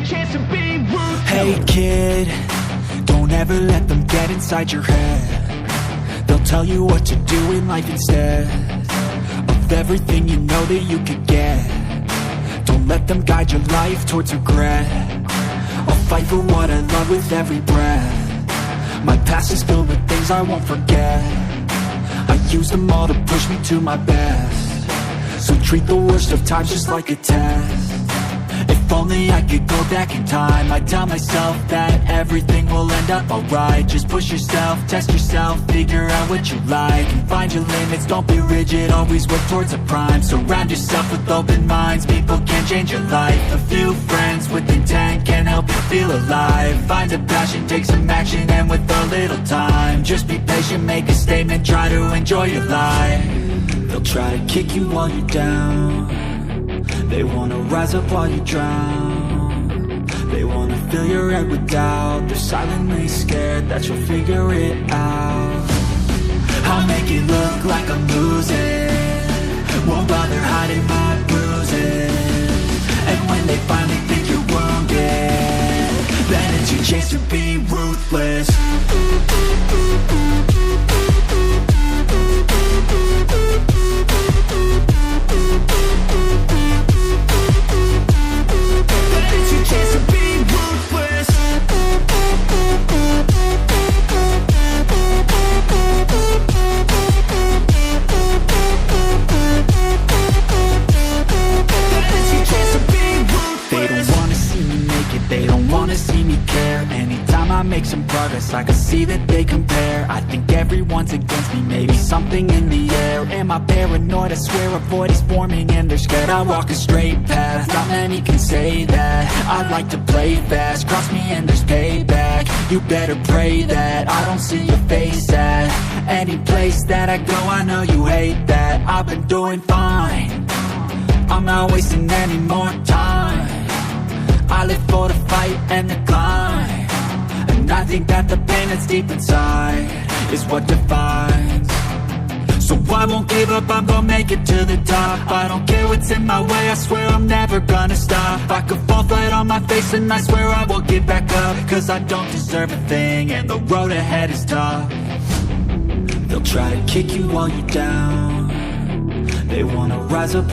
chance to be ruthless. Hey kid, don't ever let them get inside your head. They'll tell you what to do in life instead of everything you know that you could get. Don't let them guide your life towards regret. I'll fight for what I love with every breath. My past is filled with things I won't forget. I use them all to push me to my best. So treat the worst of times just like a test. If only I could go back in time, I'd tell myself that everything will end up alright. Just push yourself, test yourself, figure out what you like, and find your limits, don't be rigid, always work towards a prime. Surround yourself with open minds, people can change your life. A few friends with intent can help you feel alive. Find a passion, take some action, and with a little time, just be patient, make a statement, try to enjoy your life. They'll try to kick you while you're down. They wanna rise up while you drown. They wanna fill your head with doubt. They're silently scared that you'll figure it out. I'll make it look like I'm losing, won't bother hiding my bruises. And when they finally think you're wounded, then it's your chance to be ruthless. Make some progress, I can see that they compare. I think everyone's against me, maybe something in the air. Am I paranoid? I swear a void is forming and they're scared. I walk a straight path, not many can say that. I like to play fast, cross me and there's payback. You better pray that I don't see your face at any place that I go. I know you hate that. I've been doing fine, I'm not wasting any more time. I live for the fight and the climb. And I think that the pain that's deep inside is what defines. So I won't give up, I'm gonna make it to the top. I don't care what's in my way, I swear I'm never gonna stop. I could fall flat on my face and I swear I won't get back up. Cause I don't deserve a thing and the road ahead is tough. They'll try to kick you while you're down. They wanna rise up